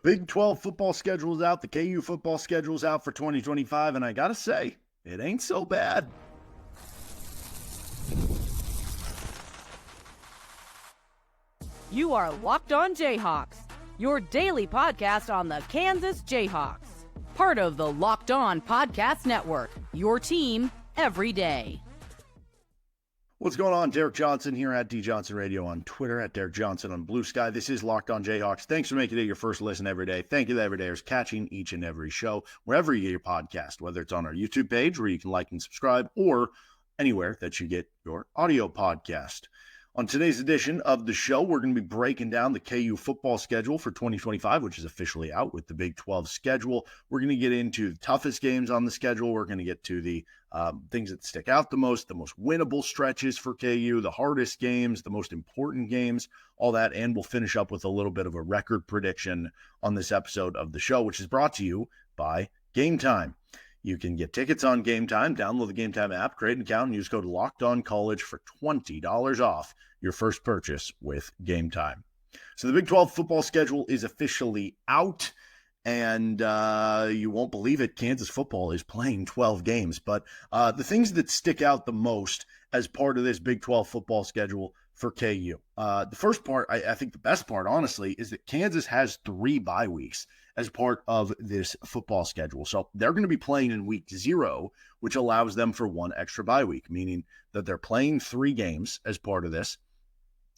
Big 12 football schedule's out. The KU football schedule's out for 2025, and I gotta say, it ain't so bad. You are Locked On Jayhawks, your daily podcast on the Kansas Jayhawks. Part of the Locked On Podcast Network, your team every day. What's going on? Derek Johnson here at D Johnson Radio on Twitter, at Derek Johnson on Blue Sky. This is Locked On Jayhawks. Thanks for making it your first listen every day. Thank you to everydayers catching each and every show, wherever you get your podcast, whether it's on our YouTube page where you can like and subscribe, or anywhere that you get your audio podcast. On today's edition of the show, we're going to be breaking down the KU football schedule for 2025, which is officially out with the Big 12 schedule. We're going to get into the toughest games on the schedule. We're going to get to the things that stick out the most winnable stretches for KU, the hardest games, the most important games, all that. And we'll finish up with a little bit of a record prediction on this episode of the show, which is brought to you by Game Time. You can get tickets on Game Time. Download the Game Time app, create an account, and use code LOCKEDONCollege for $20 off your first purchase with Game Time. So the Big 12 football schedule is officially out, and you won't believe it, Kansas football is playing 12 games. But the things that stick out the most as part of this Big 12 football schedule for KU. The first part, I think the best part, honestly, is that Kansas has 3 bye weeks as part of this football schedule. So they're going to be playing in week 0, which allows them for 1 extra bye week, meaning that they're playing 3 games as part of this,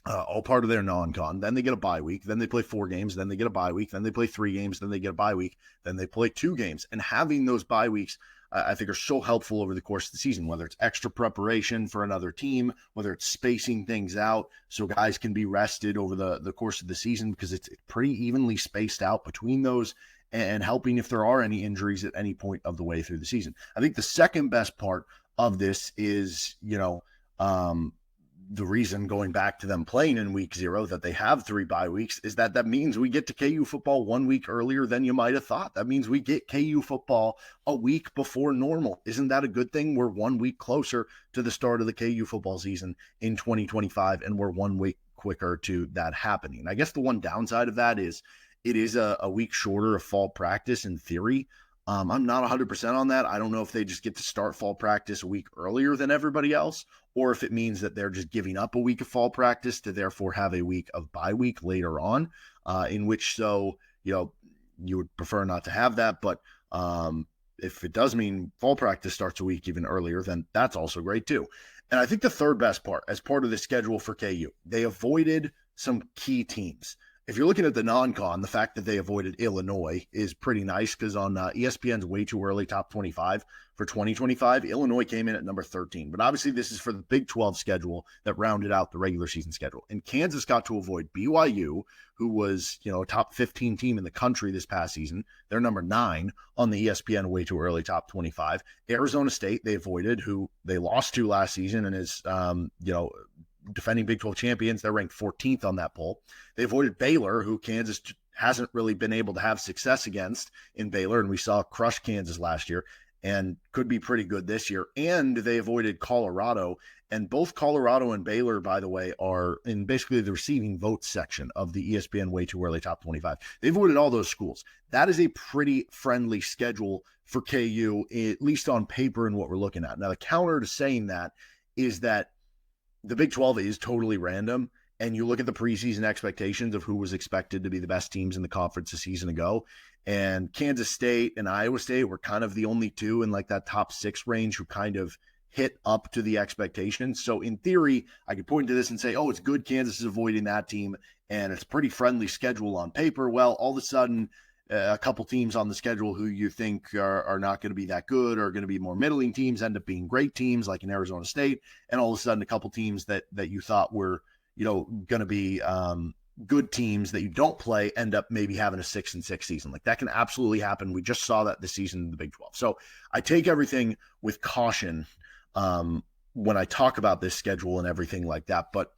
all part of their non-con. Then they get a bye week. Then they play 4 games. Then they get a bye week. Then they play 3 games. Then they get a bye week. Then they play 2 games. And having those bye weeks, I think, are so helpful over the course of the season, whether it's extra preparation for another team, whether it's spacing things out so guys can be rested over the course of the season, because it's pretty evenly spaced out between those, and helping if there are any injuries at any point of the way through the season. I think the second best part of this is, the reason, going back to them playing in week 0, that they have 3 bye weeks, is that means we get to KU football 1 week earlier than you might have thought. That means we get KU football a week before normal. Isn't that a good thing? We're 1 week closer to the start of the KU football season in 2025, and we're 1 week quicker to that happening. I guess the one downside of that is it is a week shorter of fall practice in theory. I'm not 100% on that. I don't know if they just get to start fall practice a week earlier than everybody else, or if it means that they're just giving up a week of fall practice to therefore have a week of bye week later on, in which, you would prefer not to have that. But if it does mean fall practice starts a week even earlier, then that's also great too. And I think the third best part, as part of the schedule for KU, they avoided some key teams. If you're looking at the non-con, the fact that they avoided Illinois is pretty nice, because on ESPN's Way Too Early Top 25 for 2025, Illinois came in at number 13. But obviously this is for the Big 12 schedule that rounded out the regular season schedule. And Kansas got to avoid BYU, who was, a top 15 team in the country this past season. They're number 9 on the ESPN Way Too Early Top 25. Arizona State they avoided, who they lost to last season and is, defending Big 12 champions. They're ranked 14th on that poll. They avoided Baylor, who Kansas hasn't really been able to have success against in Baylor, and we saw crush Kansas last year and could be pretty good this year. And they avoided Colorado, and both Colorado and Baylor, by the way, are in basically the receiving votes section of the ESPN Way Too Early Top 25. They avoided all those schools. That is a pretty friendly schedule for KU, at least on paper, and what we're looking at. Now, the counter to saying that is that the Big 12 is totally random, and you look at the preseason expectations of who was expected to be the best teams in the conference a season ago, and Kansas State and Iowa State were kind of the only two in like that top 6 range who kind of hit up to the expectations. So in theory, I could point to this and say, oh, it's good Kansas is avoiding that team, and it's a pretty friendly schedule on paper. Well, all of a sudden, a couple teams on the schedule who you think are not going to be that good, or going to be more middling teams, end up being great teams like in Arizona State. And all of a sudden, a couple teams that you thought were, going to be good teams that you don't play end up maybe having a 6-6 season. Like, that can absolutely happen. We just saw that this season in the Big 12. So I take everything with caution when I talk about this schedule and everything like that. But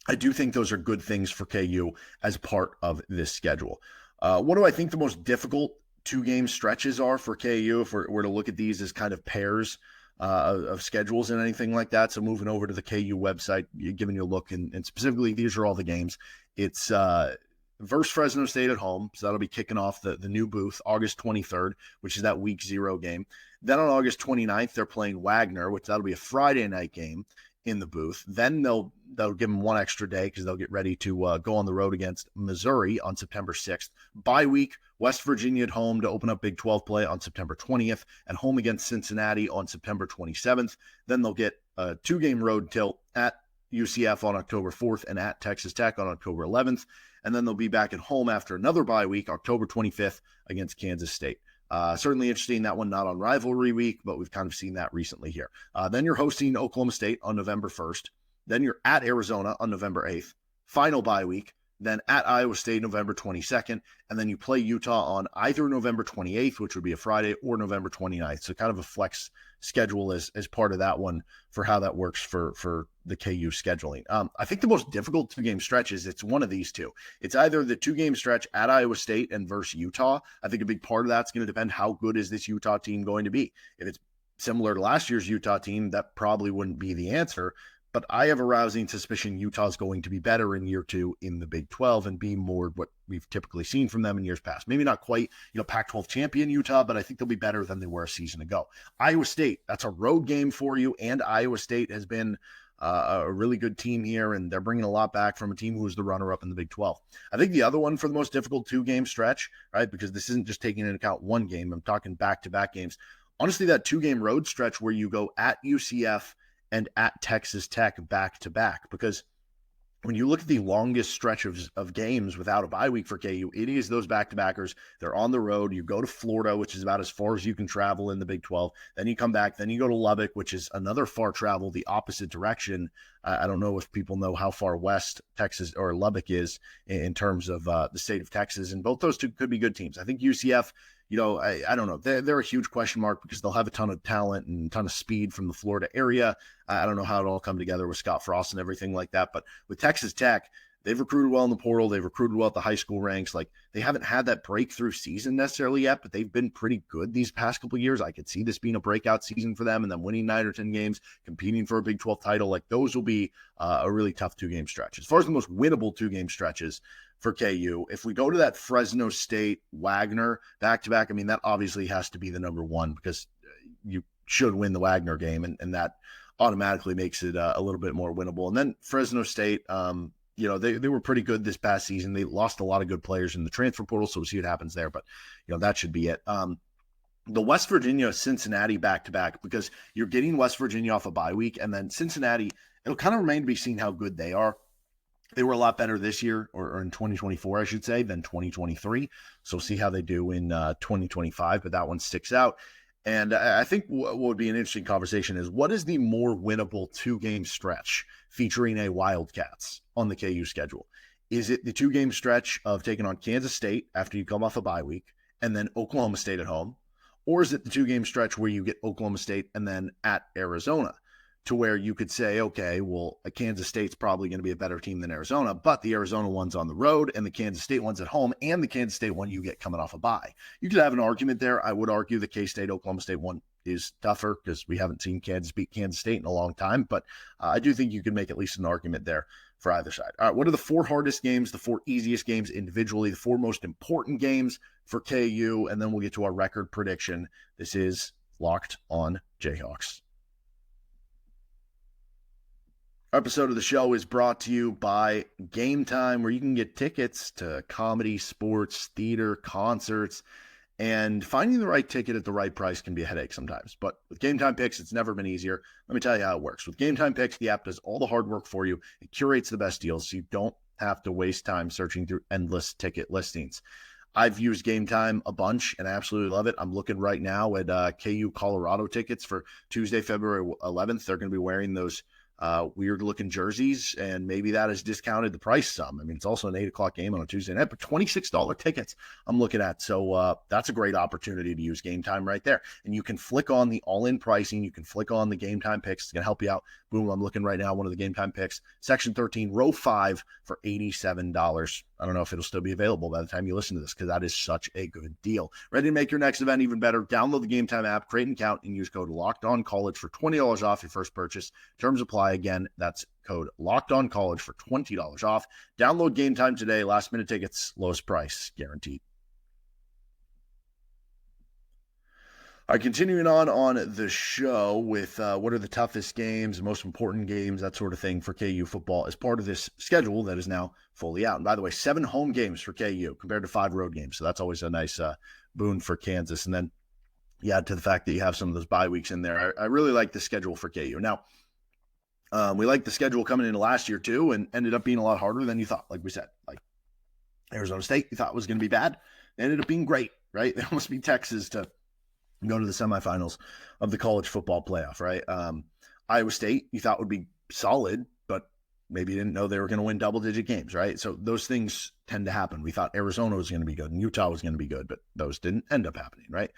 I do think those are good things for KU as part of this schedule. What do I think the most difficult 2-game stretches are for KU, if we're to look at these as kind of pairs of schedules and anything like that? So moving over to the KU website, giving you a look, and specifically these are all the games. It's versus Fresno State at home. So that'll be kicking off the new booth August 23rd, which is that week 0 game. Then on August 29th, they're playing Wagner, which that'll be a Friday night game in the booth. Then they'll give them one extra day because they'll get ready to go on the road against Missouri on September 6th. Bye week, West Virginia at home to open up Big 12 play on September 20th, and home against Cincinnati on September 27th. Then they'll get a 2-game road tilt at UCF on October 4th and at Texas Tech on October 11th. And then they'll be back at home after another bye week, October 25th against Kansas State. Certainly interesting, that one not on rivalry week, but we've kind of seen that recently here. Then you're hosting Oklahoma State on November 1st. Then you're at Arizona on November 8th. Final bye week. Then at Iowa State November 22nd. And then you play Utah on either November 28th, which would be a Friday, or November 29th. So kind of a flex schedule as part of that one for how that works for the KU scheduling. I think the most difficult 2-game stretch is it's one of these two. It's either the 2-game stretch at Iowa State and versus Utah. I think a big part of that's going to depend how good is this Utah team going to be. If it's similar to last year's Utah team, that probably wouldn't be the answer. But I have a rousing suspicion Utah's going to be better in year 2 in the Big 12 and be more what we've typically seen from them in years past. Maybe not quite, Pac-12 champion Utah, but I think they'll be better than they were a season ago. Iowa State, that's a road game for you, and Iowa State has been a really good team here, and they're bringing a lot back from a team who was the runner-up in the Big 12. I think the other one for the most difficult 2-game stretch, right, because this isn't just taking into account one game, I'm talking back-to-back games. Honestly, that 2-game road stretch where you go at UCF and at Texas Tech back-to-back, because when you look at the longest stretch of games without a bye week for KU, it is those back-to-backers. They're on the road. You go to Florida, which is about as far as you can travel in the Big 12. Then you come back. Then you go to Lubbock, which is another far travel, the opposite direction. I don't know if people know how far west Texas or Lubbock is in terms of the state of Texas, and both those two could be good teams. I think UCF, I don't know. They're a huge question mark because they'll have a ton of talent and a ton of speed from the Florida area. I don't know how it all come together with Scott Frost and everything like that. But with Texas Tech, they've recruited well in the portal. They've recruited well at the high school ranks. Like, they haven't had that breakthrough season necessarily yet, but they've been pretty good these past couple of years. I could see this being a breakout season for them and then winning 9 or 10 games, competing for a Big 12 title. Like, those will be a really tough 2-game stretch. As far as the most winnable 2-game stretches for KU, if we go to that Fresno State Wagner back-to-back, I mean, that obviously has to be the number one because you should win the Wagner game, and that automatically makes it a little bit more winnable. And then Fresno State, they were pretty good this past season. They lost a lot of good players in the transfer portal, so we'll see what happens there. But, that should be it. The West Virginia-Cincinnati back-to-back, because you're getting West Virginia off a bye week, and then Cincinnati, it'll kind of remain to be seen how good they are. They were a lot better this year, or in 2024, I should say, than 2023. So we'll see how they do in 2025, but that one sticks out. And I think what would be an interesting conversation is, what is the more winnable 2-game stretch featuring a Wildcats on the KU schedule? Is it the 2-game stretch of taking on Kansas State after you come off a bye week and then Oklahoma State at home? Or is it the 2-game stretch where you get Oklahoma State and then at Arizona, to where you could say, okay, well, Kansas State's probably going to be a better team than Arizona, but the Arizona one's on the road and the Kansas State one's at home, and the Kansas State one you get coming off a bye. You could have an argument there. I would argue the K-State, Oklahoma State one is tougher because we haven't seen Kansas beat Kansas State in a long time, but I do think you can make at least an argument there for either side. All right, what are the 4 hardest games, the 4 easiest games individually, the 4 most important games for KU, and then we'll get to our record prediction. This is Locked on Jayhawks. Episode of the show is brought to you by Game Time, where you can get tickets to comedy, sports, theater, concerts, and finding the right ticket at the right price can be a headache sometimes. But with Game Time Picks, it's never been easier. Let me tell you how it works. With Game Time Picks, the app does all the hard work for you. It curates the best deals, so you don't have to waste time searching through endless ticket listings. I've used Game Time a bunch and I absolutely love it. I'm looking right now at KU Colorado tickets for Tuesday, February 11th. They're going to be wearing those weird looking jerseys, and maybe that has discounted the price some. I mean, it's also an 8:00 game on a Tuesday night, but $26 tickets I'm looking at. So that's a great opportunity to use Game Time right there. And you can flick on the all-in pricing. You can flick on the Game Time picks. It's going to help you out. Boom, I'm looking right now, one of the Game Time picks, section 13, row 5 for $87. I don't know if it'll still be available by the time you listen to this, because that is such a good deal. Ready to make your next event even better? Download the Game Time app, create an account, and use code LOCKEDONCollege for $20 off your first purchase. Terms apply. apply. Again, that's code Locked On College for $20 off. Download Game Time today. Last minute tickets, lowest price guaranteed. All right, continuing on the show with what are the toughest games, most important games, that sort of thing for KU football as part of this schedule that is now fully out. And by the way, 7 home games for KU compared to 5 road games. So that's always a nice boon for Kansas. And then you add to the fact that you have some of those bye weeks in there. I really like the schedule for KU. Now, we liked the schedule coming into last year too, and ended up being a lot harder than you thought. Like we said, like Arizona State, you thought was going to be bad. It ended up being great, right? They almost beat Texas to go to the semifinals of the college football playoff, right? Iowa State, you thought would be solid, but maybe you didn't know they were going to win double-digit games, right? So those things tend to happen. We thought Arizona was going to be good and Utah was going to be good, but those didn't end up happening, right?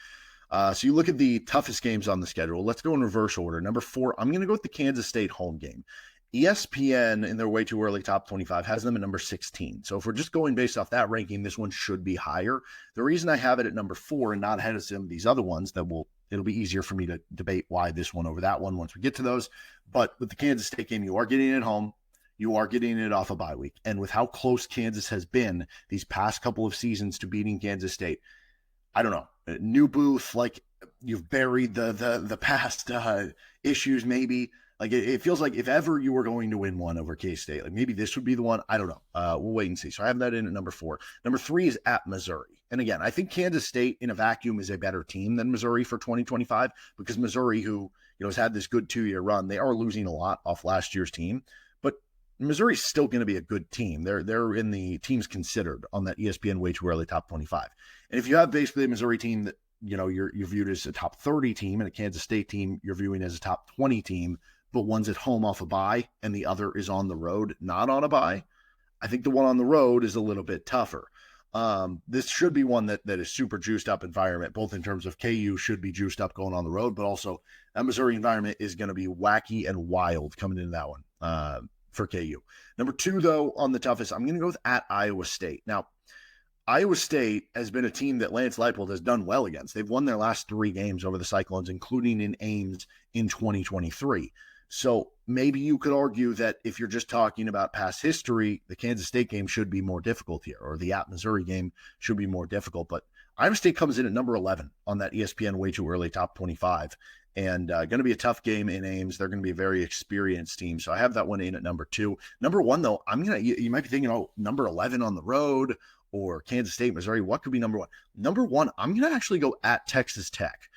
So you look at the toughest games on the schedule. Let's go in reverse order. Number 4, I'm going to go with the Kansas State home game. ESPN, in their way too early top 25, has them at number 16. So if we're just going based off that ranking, this one should be higher. The reason I have it at number 4 and not ahead of some of these other ones it'll be easier for me to debate why this one over that one once we get to those. But with the Kansas State game, you are getting it at home. You are getting it off a bye week. And with how close Kansas has been these past couple of seasons to beating Kansas State, I don't know, new booth, like you've buried the past issues maybe. Like it feels like if ever you were going to win one over K-State, like maybe this would be the one. I don't know. We'll wait and see. So I have that in at number 4. Number 3 is at Missouri. And again, I think Kansas State in a vacuum is a better team than Missouri for 2025 because Missouri, who has had this good 2-year run, they are losing a lot off last year's team. But Missouri's still going to be a good team. They're in the teams considered on that ESPN way too early top 25. And if you have basically a Missouri team that you're viewed as a top 30 team and a Kansas State team you're viewing as a top 20 team, but one's at home off a bye and the other is on the road, not on a bye, I think the one on the road is a little bit tougher. This should be one that is super juiced up environment, both in terms of KU should be juiced up going on the road, but also that Missouri environment is going to be wacky and wild coming into that one for KU. Number 2, though, on the toughest, I'm going to go with at Iowa State. Now, Iowa State has been a team that Lance Leipold has done well against. They've won their last 3 games over the Cyclones, including in Ames in 2023. So maybe you could argue that if you're just talking about past history, the Kansas State game should be more difficult here, or the at Missouri game should be more difficult. But Iowa State comes in at number 11 on that ESPN way too early top 25, and going to be a tough game in Ames. They're going to be a very experienced team. So I have that one in at number 2. Number 1, though, you might be thinking, oh, number 11 on the road or Kansas State, Missouri. What could be number 1? Number 1, I'm going to actually go at Texas Tech.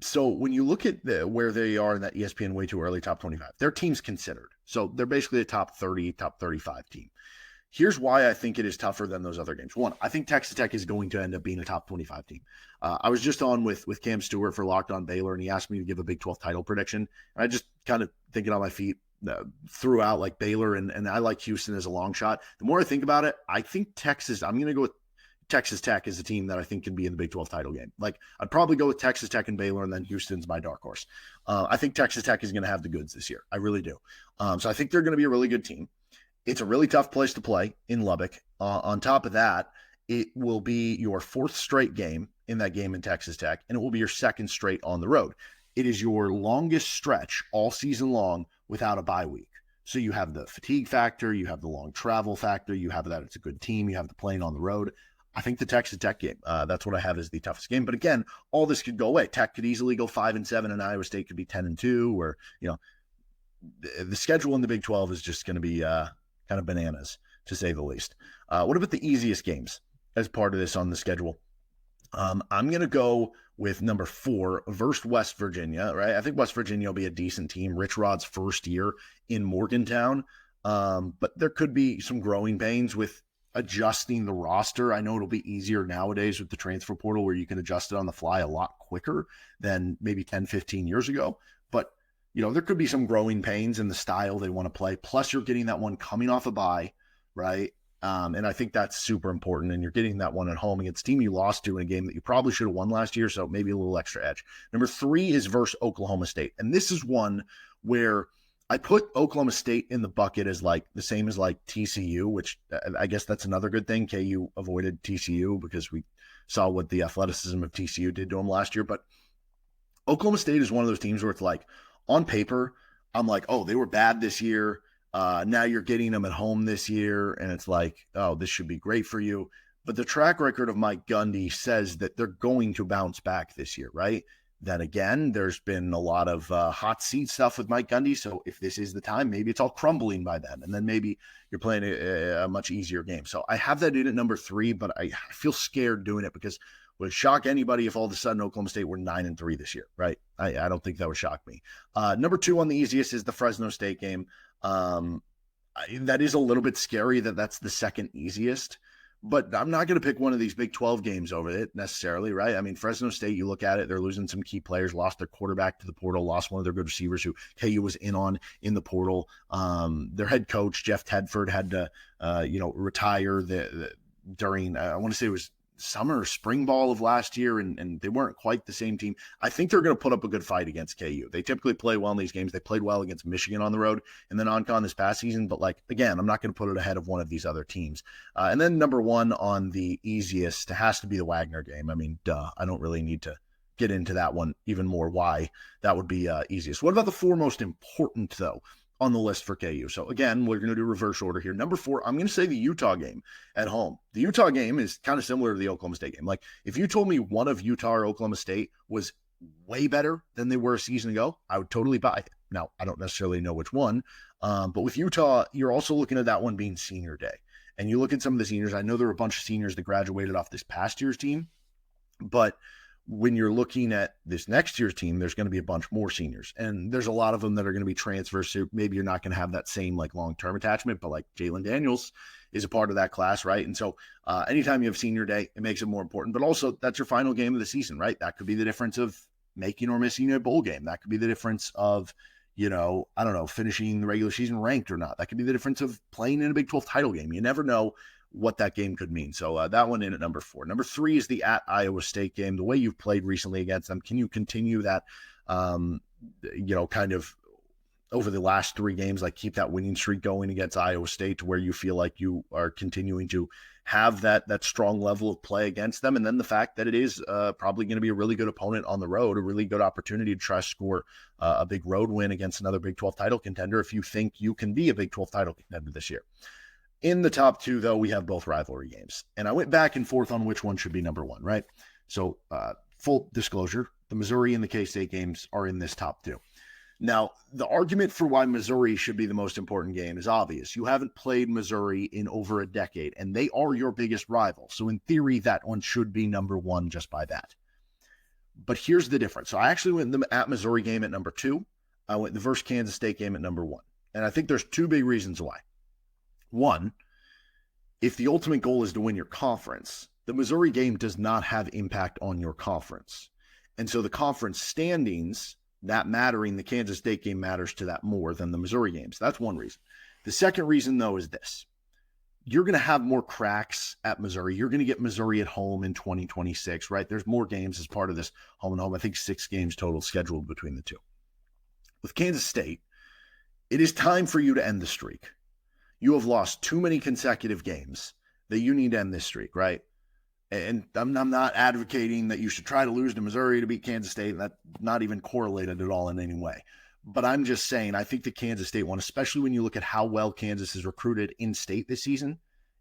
So when you look at where they are in that ESPN way too early top 25, their team's considered. So they're basically a top 30, top 35 team. Here's why I think it is tougher than those other games. 1, I think Texas Tech is going to end up being a top 25 team. I was just on with Cam Stewart for Locked On Baylor, and he asked me to give a Big 12 title prediction. And I just kind of thinking on my feet, threw out like Baylor, and I like Houston as a long shot. The more I think about it, I think I'm going to go with Texas Tech is a team that I think can be in the Big 12 title game. Like I'd probably go with Texas Tech and Baylor, and then Houston's my dark horse. I think Texas Tech is going to have the goods this year. I really do. So I think they're going to be a really good team. It's a really tough place to play in Lubbock. On top of that, it will be your 4th straight game in that game in Texas Tech, and it will be your 2nd straight on the road. It is your longest stretch all season long without a bye week. So you have the fatigue factor, you have the long travel factor, you have that it's a good team, you have the playing on the road. I think the Texas Tech game, that's what I have as the toughest game. But again, all this could go away. Tech could easily go 5-7, and Iowa State could be 10-2. Or the schedule in the Big 12 is just going to be kind of bananas, to say the least. What about the easiest games as part of this on the schedule? I'm going to go with number 4 versus West Virginia. Right, I think West Virginia will be a decent team. Rich Rod's first year in Morgantown, but there could be some growing pains with adjusting the roster. I know it'll be easier nowadays with the transfer portal where you can adjust it on the fly a lot quicker than maybe 10, 15 years ago. But, there could be some growing pains in the style they want to play. Plus you're getting that one coming off a bye, right? And I think that's super important. And you're getting that one at home against a team you lost to in a game that you probably should have won last year. So maybe a little extra edge. Number 3 is versus Oklahoma State. And this is one where I put Oklahoma State in the bucket as like the same as like TCU, which I guess that's another good thing. KU avoided TCU because we saw what the athleticism of TCU did to them last year. But Oklahoma State is one of those teams where it's like on paper, I'm like, oh, they were bad this year. Now you're getting them at home this year. And it's like, oh, this should be great for you. But the track record of Mike Gundy says that they're going to bounce back this year, right? Then again, there's been a lot of hot seat stuff with Mike Gundy. So if this is the time, maybe it's all crumbling by then. And then maybe you're playing a much easier game. So I have that in at number 3, but I feel scared doing it because it would shock anybody if all of a sudden Oklahoma State were 9-3 this year, right? I don't think that would shock me. Number 2 on the easiest is the Fresno State game. That is a little bit scary that that's the second easiest. But I'm not going to pick one of these Big 12 games over it necessarily, right? I mean, Fresno State, you look at it, they're losing some key players, lost their quarterback to the portal, lost one of their good receivers who KU was in the portal. Their head coach, Jeff Tedford, had to, retire during, I want to say it was summer or spring ball of last year, and they weren't quite the same team. I think they're going to put up a good fight against KU. They typically play well in these games. They played well against Michigan on the road and then non-con this past season. But again, I'm not going to put it ahead of one of these other teams. And then number 1 on the easiest has to be the Wagner game. I mean, I don't really need to get into that one even more why that would be easiest. What about the 4 most important, though, on the list for KU? So again, we're going to do reverse order here. Number 4, I'm going to say the Utah game at home. The Utah game is kind of similar to the Oklahoma State game. Like if you told me one of Utah or Oklahoma State was way better than they were a season ago, I would totally buy it. Now, I don't necessarily know which one, but with Utah, you're also looking at that one being senior day. And you look at some of the seniors. I know there were a bunch of seniors that graduated off this past year's team, but when you're looking at this next year's team, there's going to be a bunch more seniors, and there's a lot of them that are going to be transfers. So maybe you're not going to have that same long-term attachment, but Jalon Daniels is a part of that class, right? And so anytime you have senior day, it makes it more important, but also that's your final game of the season, right? That could be the difference of making or missing a bowl game. That could be the difference of, finishing the regular season ranked or not. That could be the difference of playing in a Big 12 title game. You never know what that game could mean. So that one in at number 4. Number 3 is the at Iowa State game. The way you've played recently against them, can you continue that, kind of over the last 3 games, keep that winning streak going against Iowa State to where you feel like you are continuing to have that strong level of play against them? And then the fact that it is probably going to be a really good opponent on the road, a really good opportunity to try to score a big road win against another Big 12 title contender if you think you can be a Big 12 title contender this year. In the top 2, though, we have both rivalry games. And I went back and forth on which one should be number 1, right? So full disclosure, the Missouri and the K-State games are in this top 2. Now, the argument for why Missouri should be the most important game is obvious. You haven't played Missouri in over a decade, and they are your biggest rival. So in theory, that one should be number 1 just by that. But here's the difference. So I actually went the at Missouri game at number 2. I went the versus Kansas State game at number 1. And I think there's 2 big reasons why. 1, if the ultimate goal is to win your conference, the Missouri game does not have impact on your conference. And so the conference standings, that mattering, the Kansas State game matters to that more than the Missouri games. That's one reason. The second reason, though, is this. You're going to have more cracks at Missouri. You're going to get Missouri at home in 2026, right? There's more games as part of this home and home. I think 6 games total scheduled between the 2. With Kansas State, it is time for you to end the streak. You have lost too many consecutive games that you need to end this streak, right? And I'm not advocating that you should try to lose to Missouri to beat Kansas State. That's not even correlated at all in any way. But I'm just saying, I think the Kansas State one, especially when you look at how well Kansas is recruited in state this season,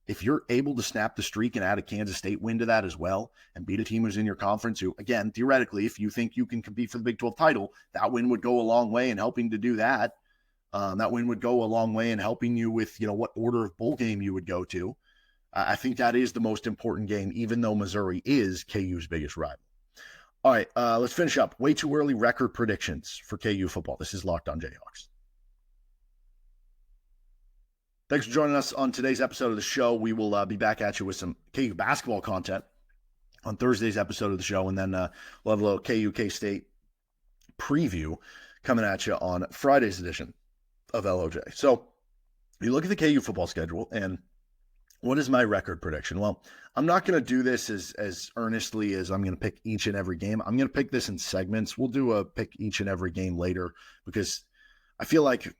if you're able to snap the streak and add a Kansas State win to that as well and beat a team who's in your conference who, again, theoretically, if you think you can compete for the Big 12 title, that win would go a long way in helping to do that. That win would go a long way in helping you with, what order of bowl game you would go to. I think that is the most important game, even though Missouri is KU's biggest rival. All right, let's finish up. Way too early record predictions for KU football. This is Locked On Jayhawks. Thanks for joining us on today's episode of the show. We will be back at you with some KU basketball content on Thursday's episode of the show, and then we'll have a little KU K-State preview coming at you on Friday's edition of LOJ. So you look at the KU football schedule, and what is my record prediction? Well, I'm not going to do this as earnestly as I'm going to pick each and every game. I'm going to pick this in segments. We'll do a pick each and every game later because I feel like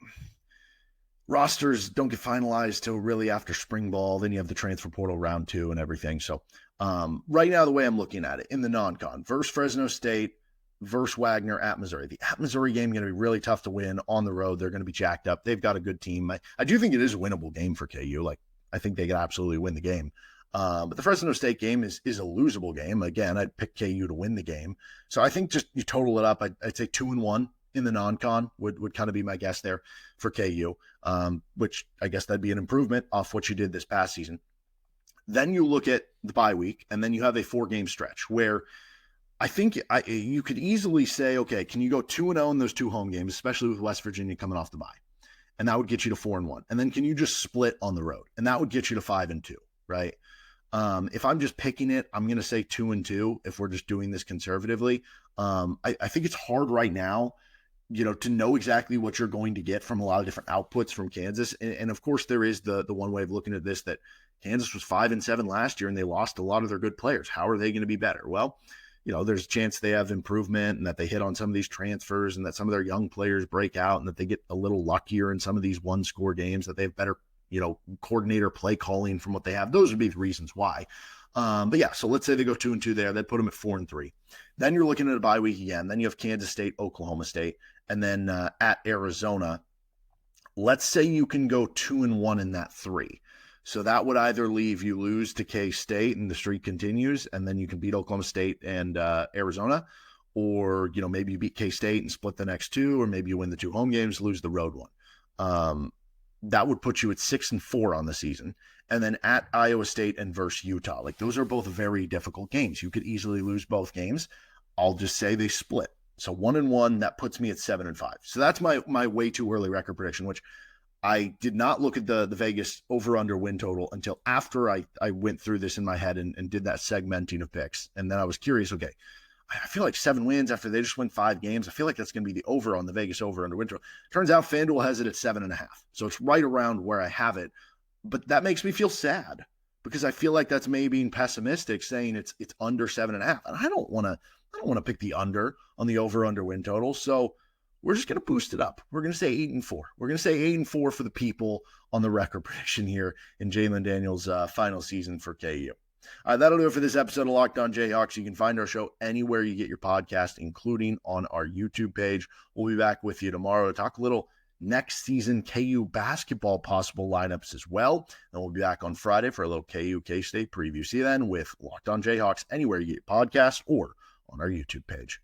rosters don't get finalized till really after spring ball. Then you have the transfer portal round 2 and everything. So right now, the way I'm looking at it in the non-con, versus Fresno State, versus Wagner at Missouri. The at Missouri game going to be really tough to win on the road. They're going to be jacked up. They've got a good team. I do think it is a winnable game for KU. Like, I think they can absolutely win the game. But the Fresno State game is a losable game. Again, I'd pick KU to win the game. So I think just you total it up. I'd say 2-1 in the non-con would kind of be my guess there for KU, which I guess that'd be an improvement off what you did this past season. Then you look at the bye week, and then you have a 4-game stretch where I think you could easily say, okay, can you go 2-0 in those 2 home games, especially with West Virginia coming off the bye? And that would get you to 4-1. And then can you just split on the road? And that would get you to 5-2, right? If I'm just picking it, I'm going to say 2-2 if we're just doing this conservatively. I think it's hard right now, to know exactly what you're going to get from a lot of different outputs from Kansas. And of course, there is the one way of looking at this, that Kansas was 5-7 last year and they lost a lot of their good players. How are they going to be better? Well, there's a chance they have improvement and that they hit on some of these transfers and that some of their young players break out and that they get a little luckier in some of these 1-score games, that they have better, coordinator play calling from what they have. Those would be the reasons why. But yeah, so let's say they go 2-2 there. That'd put them at 4-3. Then you're looking at a bye week again. Then you have Kansas State, Oklahoma State, and then at Arizona. Let's say you can go 2-1 in that 3. So that would either leave you lose to K-State and the streak continues, and then you can beat Oklahoma State and Arizona, or, maybe you beat K-State and split the next 2, or maybe you win the 2 home games, lose the road one. That would put you at 6-4 on the season. And then at Iowa State and versus Utah. Like, those are both very difficult games. You could easily lose both games. I'll just say they split. So 1-1, that puts me at 7-5. So that's my way too early record prediction, which I did not look at the Vegas over-under win total until after I went through this in my head and did that segmenting of picks. And then I was curious, okay, I feel like 7 wins after they just win 5 games. I feel like that's going to be the over on the Vegas over-under win total. Turns out FanDuel has it at 7.5. So it's right around where I have it. But that makes me feel sad because I feel like that's me being pessimistic, saying it's under 7.5. And I don't want to pick the under on the over-under win total. So we're just going to boost it up. We're going to say 8-4. We're going to say 8-4 for the people on the record prediction here in Jalon Daniels' final season for KU. All right, that'll do it for this episode of Locked On Jayhawks. You can find our show anywhere you get your podcast, including on our YouTube page. We'll be back with you tomorrow to talk a little next season KU basketball possible lineups as well. And we'll be back on Friday for a little KU K-State preview. See you then with Locked On Jayhawks anywhere you get your podcast or on our YouTube page.